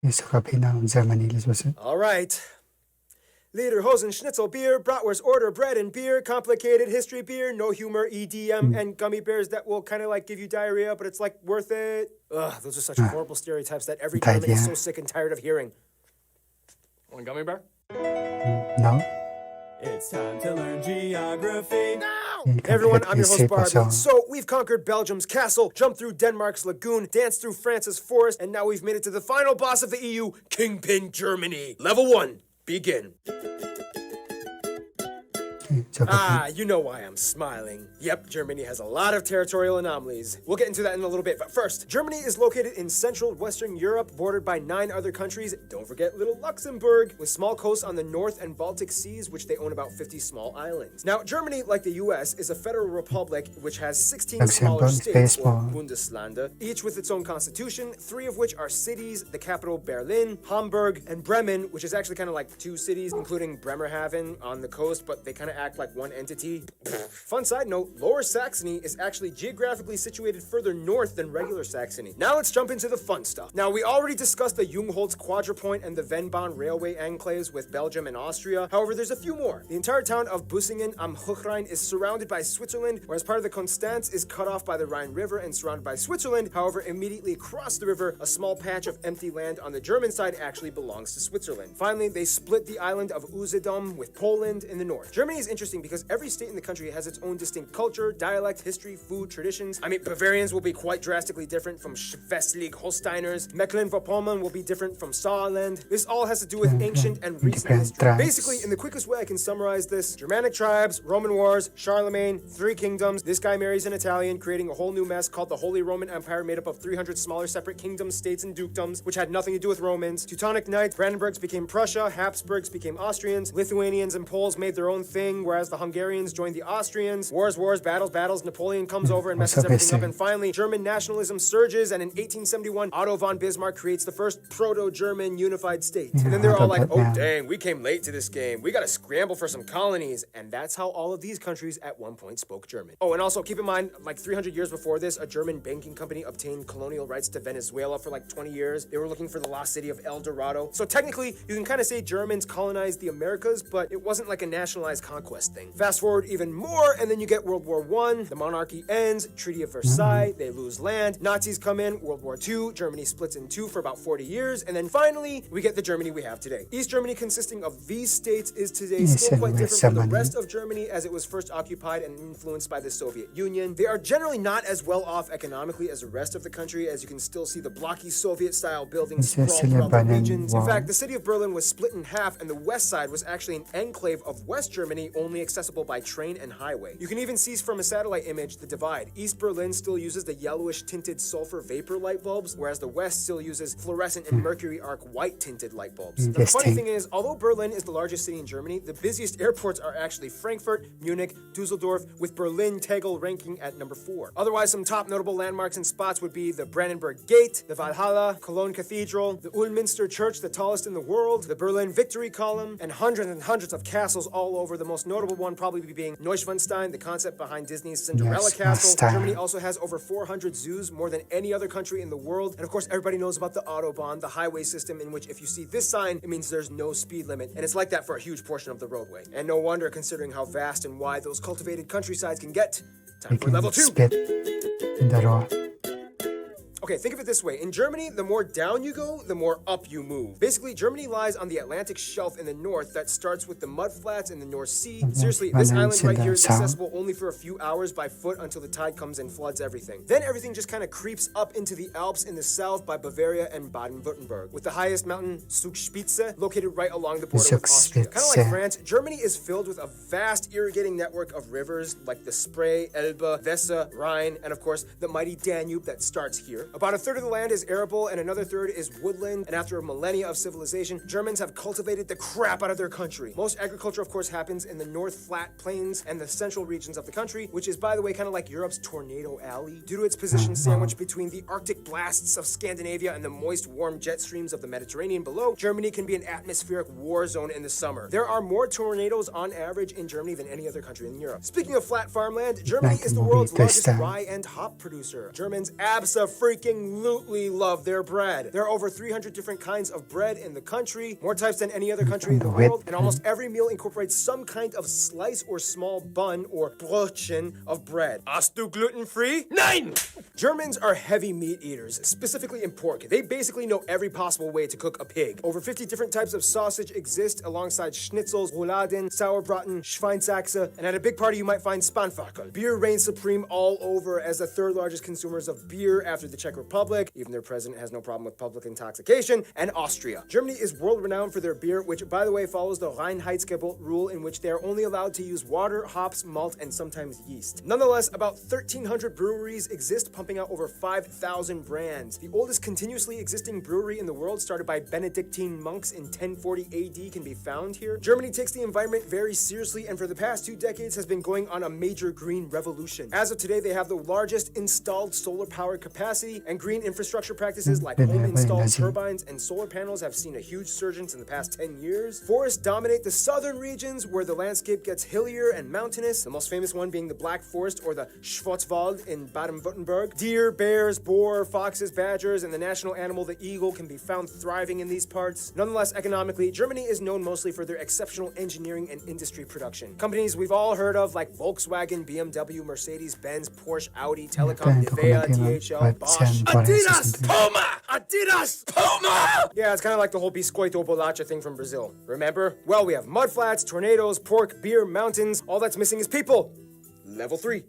계속 앞에 나온 Germany를 줬어요. All right. Lederhosen, Schnitzel beer, bratwurst order, bread and beer, complicated history beer, no humor, EDM, and gummy bears that will kind of like give you diarrhea, but it's like worth it. Ugh, those are such horrible stereotypes that every German is so sick and tired of hearing. Want a gummy bear? No? It's time to learn geography. Hey everyone, I'm your host Barbie. So we've conquered Belgium's castle, jumped through Denmark's lagoon, danced through France's forest, and now we've made it to the final boss of the EU, Kingpin Germany. Level 1, begin. You know why I'm smiling. Yep, Germany has a lot of territorial anomalies. We'll get into that in a little bit, but first, Germany is located in central Western Europe, bordered by 9 other countries. Don't forget little Luxembourg, with small coasts on the North and Baltic Seas, which they own about 50 small islands. Now, Germany, like the US, is a federal republic which has 16 smaller states, or Bundesländer, each with its own constitution, 3 of which are cities, the capital Berlin, Hamburg, and Bremen, which is actually kind of like 2 cities, including Bremerhaven on the coast, but they kind of act like one entity. Fun side note, Lower Saxony is actually geographically situated further north than regular Saxony. Now let's jump into the fun stuff. Now, we already discussed the Jungholz Quadrupoint and the Vennbahn railway enclaves with Belgium and Austria. However, there's a few more. The entire town of Bussingen am Hochrhein is surrounded by Switzerland, whereas part of the Konstanz is cut off by the Rhine River and surrounded by Switzerland. However, immediately across the river, a small patch of empty land on the German side actually belongs to Switzerland. Finally, they split the island of Usedom with Poland in the north. Germany is interesting because every state in the country has its own distinct culture, dialect, history, food, traditions. I mean, Bavarians will be quite drastically different from Schleswig-Holsteiners. Mecklenburg-Vorpommern will be different from Saarland. This all has to do with ancient and recent history. Basically, in the quickest way I can summarize this, Germanic tribes, Roman wars, Charlemagne, 3 kingdoms, this guy marries an Italian, creating a whole new mess called the Holy Roman Empire, made up of 300 smaller separate kingdoms, states, and dukedoms, which had nothing to do with Romans. Teutonic Knights, Brandenburgs became Prussia, Habsburgs became Austrians, Lithuanians and Poles made their own thing, whereas the Hungarians joined the Austrians. Wars, battles, Napoleon comes over and messes everything up, and finally, German nationalism surges, and in 1871, Otto von Bismarck creates the first proto-German unified state. And then they're all like, oh dang, we came late to this game. We gotta scramble for some colonies. And that's how all of these countries at one point spoke German. Oh, and also keep in mind, like 300 years before this, a German banking company obtained colonial rights to Venezuela for like 20 years. They were looking for the lost city of El Dorado. So technically, you can kind of say Germans colonized the Americas, but it wasn't like a nationalized conquest thing. Fast forward even more, and then you get World War I, the monarchy ends, Treaty of Versailles, they lose land, Nazis come in, World War II, Germany splits in 2 for about 40 years, and then finally, we get the Germany we have today. East Germany, consisting of these states, is today still quite different from the rest of Germany as it was first occupied and influenced by the Soviet Union. They are generally not as well off economically as the rest of the country, as you can still see the blocky Soviet-style buildings sprawl throughout the regions. In fact, the city of Berlin was split in half, and the west side was actually an enclave of West Germany, only accessible by train and highway. You can even see from a satellite image the divide. East Berlin still uses the yellowish tinted sulfur vapor light bulbs, whereas the west still uses fluorescent and mercury arc white tinted light bulbs. Now, the funny thing is, although Berlin is the largest city in Germany, the busiest airports are actually Frankfurt, Munich, Dusseldorf, with Berlin Tegel ranking at number 4. Otherwise, some top notable landmarks and spots would be the Brandenburg Gate, the Valhalla, Cologne Cathedral, the Ulminster Church, the tallest in the world, the Berlin Victory Column, and hundreds of castles all over. The most notable one probably being Neuschwanstein, the concept behind Disney's Cinderella Castle. Germany also has over 400 zoos, more than any other country in the world. And of course, everybody knows about the Autobahn, the highway system in which if you see this sign, it means there's no speed limit. And it's like that for a huge portion of the roadway. And no wonder, considering how vast and wide those cultivated countrysides can get. Time for level 2. Okay, think of it this way. In Germany, the more down you go, the more up you move. Basically, Germany lies on the Atlantic shelf in the north that starts with the mudflats in the North Sea. Seriously, this island right here is accessible only for a few hours by foot until the tide comes and floods everything. Then everything just kind of creeps up into the Alps in the south by Bavaria and Baden-Württemberg, with the highest mountain, Zugspitze, located right along the border with Austria. Kind of like France, Germany is filled with a vast irrigating network of rivers like the Spree, Elbe, Weser, Rhine, and of course, the mighty Danube that starts here. About a third of the land is arable and another third is woodland, and after a millennia of civilization, Germans have cultivated the crap out of their country. Most agriculture, of course, happens in the North Flat Plains and the central regions of the country, which is, by the way, kind of like Europe's Tornado Alley. Due to its position sandwiched between the Arctic blasts of Scandinavia and the moist, warm jet streams of the Mediterranean below, Germany can be an atmospheric war zone in the summer. There are more tornadoes on average in Germany than any other country in Europe. Speaking of flat farmland, Germany is the world's largest rye and hop producer. Germans abso-freaking freaking love their bread. There are over 300 different kinds of bread in the country, more types than any other country in the world, and almost every meal incorporates some kind of slice or small bun or Brötchen of bread. Hast du gluten-free? Nein! Germans are heavy meat eaters, specifically in pork. They basically know every possible way to cook a pig. Over 50 different types of sausage exist alongside schnitzels, rouladen, sauerbraten, Schweinsachse, and at a big party you might find Spanferkel. Beer reigns supreme all over as the third largest consumers of beer after the Czech Republic, even their president has no problem with public intoxication, and Austria. Germany is world-renowned for their beer, which by the way follows the Reinheitsgebot rule in which they are only allowed to use water, hops, malt, and sometimes yeast. Nonetheless, about 1,300 breweries exist, pumping out over 5,000 brands. The oldest continuously existing brewery in the world, started by Benedictine monks in 1040 AD, can be found here. Germany takes the environment very seriously and for the past 2 decades has been going on a major green revolution. As of today, they have the largest installed solar power capacity, and green infrastructure practices like home-installed turbines and solar panels have seen a huge surge in the past 10 years. Forests dominate the southern regions where the landscape gets hillier and mountainous, the most famous one being the Black Forest or the Schwarzwald in Baden-Württemberg. Deer, bears, boar, foxes, badgers, and the national animal, the eagle, can be found thriving in these parts. Nonetheless, economically, Germany is known mostly for their exceptional engineering and industry production. Companies we've all heard of like Volkswagen, BMW, Mercedes-Benz, Porsche, Audi, Telecom, Nivea, DHL, Bosch, Adidas, Puma! Adidas, Puma! Yeah, it's kind of like the whole Biscoito Bolacha thing from Brazil. Remember? Well, we have mudflats, tornadoes, pork, beer, mountains. All that's missing is people. Level 3.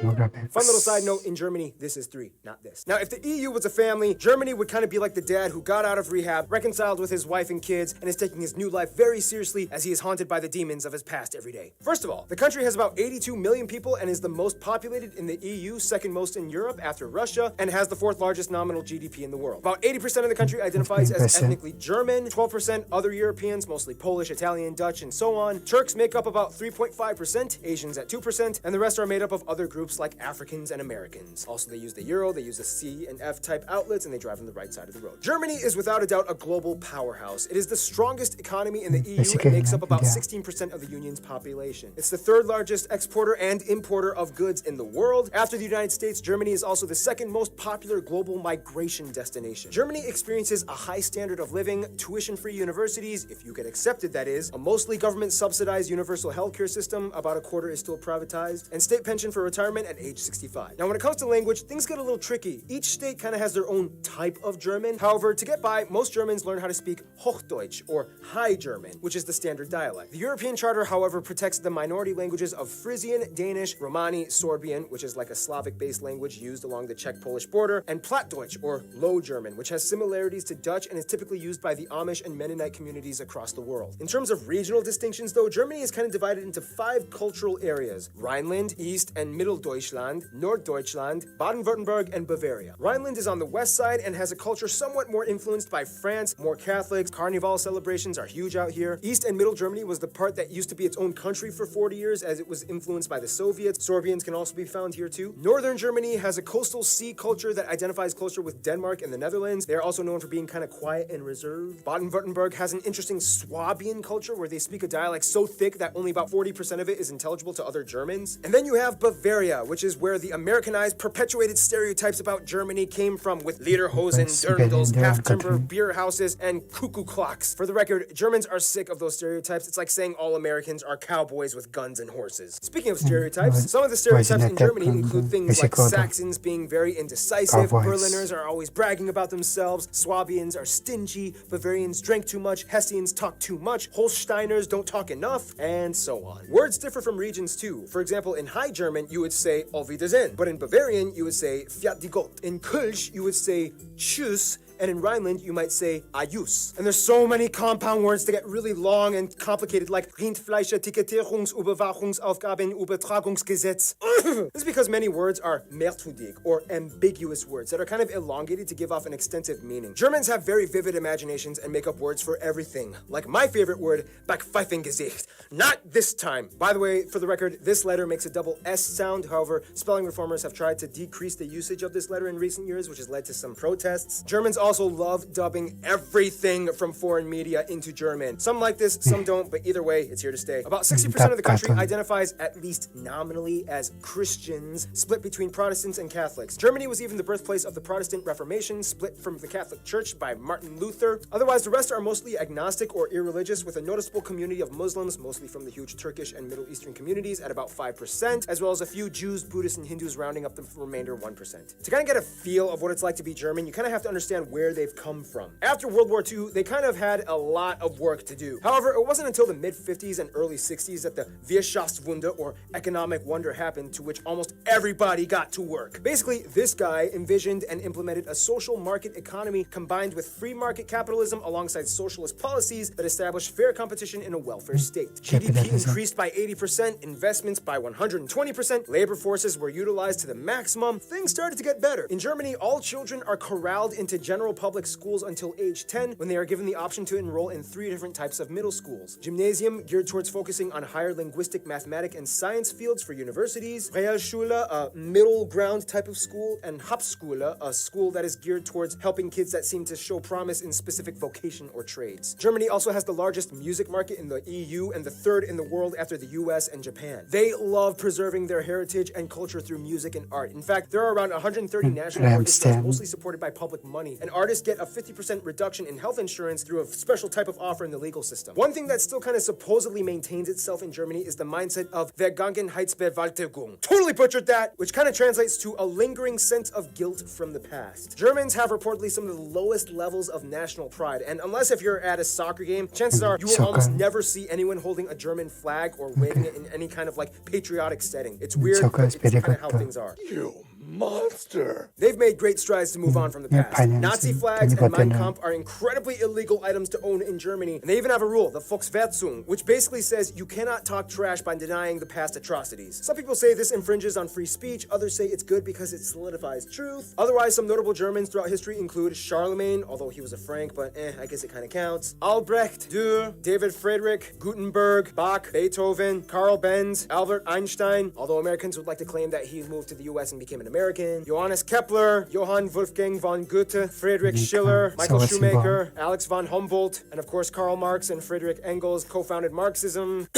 Fun little side note, in Germany, this is 3, not this. Now, if the EU was a family, Germany would kind of be like the dad who got out of rehab, reconciled with his wife and kids, and is taking his new life very seriously as he is haunted by the demons of his past every day. First of all, the country has about 82 million people and is the most populated in the EU, second most in Europe after Russia, and has the 4th largest nominal GDP in the world. About 80% of the country identifies as ethnically German, 12% other Europeans, mostly Polish, Italian, Dutch, and so on. Turks make up about 3.5%, Asians at 2%, and the rest are made up of other groups like Africans and Americans. Also, they use the euro, they use the C and F type outlets, and they drive on the right side of the road. Germany is without a doubt a global powerhouse. It is the strongest economy in the EU and makes up about 16% of the union's population. It's the 3rd largest exporter and importer of goods in the world. After the United States, Germany is also the 2nd most popular global migration destination. Germany experiences a high standard of living, tuition-free universities, if you get accepted that is, a mostly government-subsidized universal healthcare system, about a quarter is still privatized, and state pension for retirement at age 65. Now, when it comes to language, things get a little tricky. Each state kind of has their own type of German. However, to get by, most Germans learn how to speak Hochdeutsch, or High German, which is the standard dialect. The European Charter, however, protects the minority languages of Frisian, Danish, Romani, Sorbian, which is like a Slavic-based language used along the Czech-Polish border, and Plattdeutsch, or Low German, which has similarities to Dutch and is typically used by the Amish and Mennonite communities across the world. In terms of regional distinctions, though, Germany is kind of divided into 5 cultural areas: Rhineland, East and Middle Deutschland, Norddeutschland, Baden-Württemberg, and Bavaria. Rhineland is on the west side and has a culture somewhat more influenced by France, more Catholics. Carnival celebrations are huge out here. East and Middle Germany was the part that used to be its own country for 40 years as it was influenced by the Soviets. Sorbians can also be found here too. Northern Germany has a coastal sea culture that identifies closer with Denmark and the Netherlands. They are also known for being kind of quiet and reserved. Baden-Württemberg has an interesting Swabian culture where they speak a dialect so thick that only about 40% of it is intelligible to other Germans. And then you have Bavaria, which is where the Americanized, perpetuated stereotypes about Germany came from, with lederhosen, dirndls, half-timber, beer houses, and cuckoo clocks. For the record, Germans are sick of those stereotypes. It's like saying all Americans are cowboys with guns and horses. Speaking of stereotypes, some of the stereotypes in Germany include things like Saxons being very indecisive, Berliners are always bragging about themselves, Swabians are stingy, Bavarians drank too much, Hessians talk too much, Holsteiners don't talk enough, and so on. Words differ from regions too. For example, in High German, you would say Auf Wiedersehen, but in Bavarian, you would say Fiat die Gott. In Kölsch, you would say Tschüss, and in Rhineland, you might say Ayus. And there's so many compound words that get really long and complicated, like Rindfleischetikettierungsüberwachungsaufgaben Übertragungsgesetz. This is because many words are mehrtudig, or ambiguous words, that are kind of elongated to give off an extensive meaning. Germans have very vivid imaginations and make up words for everything. Like my favorite word, Backpfeifengesicht. Not this time. By the way, for the record, this letter makes a double S sound. However, spelling reformers have tried to decrease the usage of this letter in recent years, which has led to some protests. Germans also love dubbing everything from foreign media into German. Some like this, some don't, but either way, it's here to stay. About 60% of the country identifies at least nominally as Christians, split between Protestants and Catholics. Germany was even the birthplace of the Protestant Reformation, split from the Catholic Church by Martin Luther. Otherwise, the rest are mostly agnostic or irreligious, with a noticeable community of Muslims, mostly from the huge Turkish and Middle Eastern communities, at about 5%, as well as a few Jews, Buddhists, and Hindus rounding up the remainder 1%. To kind of get a feel of what it's like to be German, you kind of have to understand where they've come from. After World War II, they kind of had a lot of work to do. However, it wasn't until the mid-50s and early 60s that the Wirtschaftswunder, or economic wonder, happened, to which almost everybody got to work. Basically, this guy envisioned and implemented a social market economy combined with free market capitalism alongside socialist policies that established fair competition in a welfare state. GDP increased by 80%, investments by 120%, labor forces were utilized to the maximum. Things started to get better. In Germany, all children are corralled into general public schools until age 10, when they are given the option to enroll in 3 different types of middle schools. Gymnasium, geared towards focusing on higher linguistic, mathematic, and science fields for universities. Realschule, a middle ground type of school. And Hauptschule, a school that is geared towards helping kids that seem to show promise in specific vocation or trades. Germany also has the largest music market in the EU and the 3rd in the world after the US and Japan. They love preserving their heritage and culture through music and art. In fact, there are around 130 national orchestras, mostly supported by public money, and artists get a 50% reduction in health insurance through a special type of offer in the legal system. One thing that still kind of supposedly maintains itself in Germany is the mindset of Vergangenheitsbewältigung. Totally butchered that, which kind of translates to a lingering sense of guilt from the past. Germans have reportedly some of the lowest levels of national pride, and unless if you're at a soccer game, chances are you will almost never see anyone holding a German flag or waving it in any kind of like patriotic setting. It's weird, but it's kind of how things are. You monster! They've made great strides to move on from the past. Nazi flags and Mein Kampf are incredibly illegal items to own in Germany, and they even have a rule, the Volksverhetzung, which basically says you cannot talk trash by denying the past atrocities. Some people say this infringes on free speech, others say it's good because it solidifies truth. Otherwise, some notable Germans throughout history include Charlemagne, although he was a Frank, but I guess it kind of counts. Albrecht Dürer, David Friedrich, Gutenberg, Bach, Beethoven, Karl Benz, Albert Einstein, although Americans would like to claim that he moved to the US and became an American, Johannes Kepler, Johann Wolfgang von Goethe, Friedrich Schiller, Michael Schumacher, Alex von Humboldt, and of course Karl Marx and Friedrich Engels co-founded Marxism.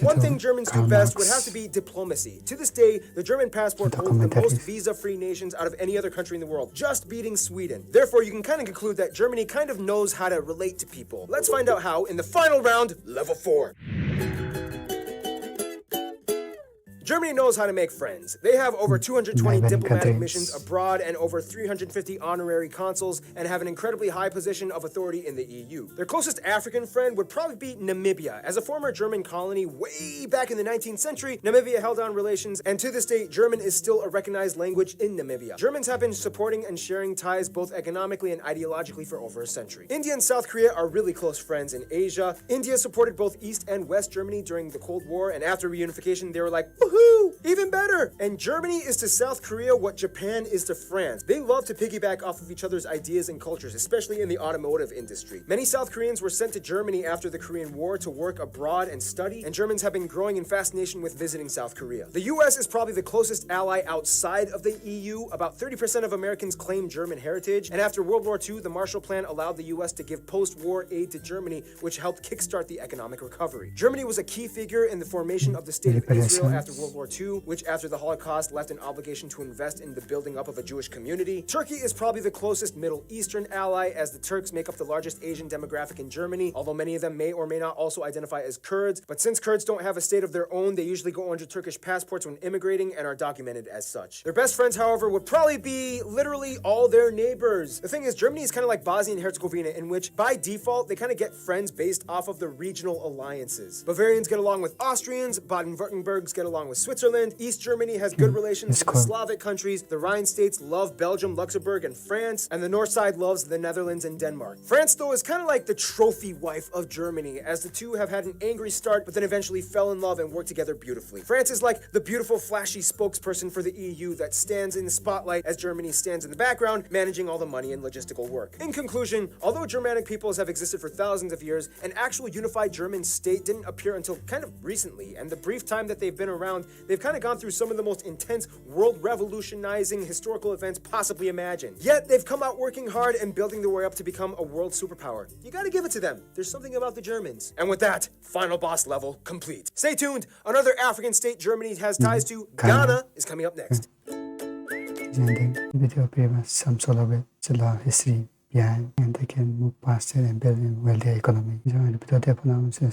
One thing Germans do best would have to be diplomacy. To this day, the German passport holds the most visa-free nations out of any other country in the world, just beating Sweden. Therefore, you can kind of conclude that Germany kind of knows how to relate to people. Let's find out how in the final round, level 4. Germany knows how to make friends. They have over 220 diplomatic missions abroad and over 350 honorary consuls, and have an incredibly high position of authority in the EU. Their closest African friend would probably be Namibia. As a former German colony way back in the 19th century, Namibia held on relations, and to this day, German is still a recognized language in Namibia. Germans have been supporting and sharing ties both economically and ideologically for over a century. India and South Korea are really close friends in Asia. India supported both East and West Germany during the Cold War, and after reunification, they were like, woohoo! Even better! And Germany is to South Korea what Japan is to France. They love to piggyback off of each other's ideas and cultures, especially in the automotive industry. Many South Koreans were sent to Germany after the Korean War to work abroad and study, and Germans have been growing in fascination with visiting South Korea. The US is probably the closest ally outside of the EU. About 30% of Americans claim German heritage, and after World War II, the Marshall Plan allowed the US to give post-war aid to Germany, which helped kickstart the economic recovery. Germany was a key figure in the formation of the State of Israel after World War II, which after the Holocaust left an obligation to invest in the building up of a Jewish community. Turkey is probably the closest Middle Eastern ally, as the Turks make up the largest Asian demographic in Germany, although many of them may or may not also identify as Kurds. But since Kurds don't have a state of their own, they usually go under Turkish passports when immigrating and are documented as such. Their best friends, however, would probably be literally all their neighbors. The thing is, Germany is kind of like Bosnia and Herzegovina, in which by default they kind of get friends based off of the regional alliances. Bavarians get along with Austrians, Baden-Württembergs get along with Switzerland, East Germany has good relations with Slavic countries, the Rhine states love Belgium, Luxembourg, and France, and the North side loves the Netherlands and Denmark. France, though, is kind of like the trophy wife of Germany, as the two have had an angry start, but then eventually fell in love and worked together beautifully. France is like the beautiful, flashy spokesperson for the EU that stands in the spotlight as Germany stands in the background, managing all the money and logistical work. In conclusion, although Germanic peoples have existed for thousands of years, an actual unified German state didn't appear until kind of recently, and the brief time that they've been around, they've kind of gone through some of the most intense, world-revolutionizing historical events possibly imagined. Yet, they've come out working hard and building their way up to become a world superpower. You gotta give it to them. There's something about the Germans. And with that, final boss level complete. Stay tuned. Another African state Germany has ties to, Ghana, is coming up next. Presenting video paper some sort of history behind, and they can move past it and build a wealthy economy. So,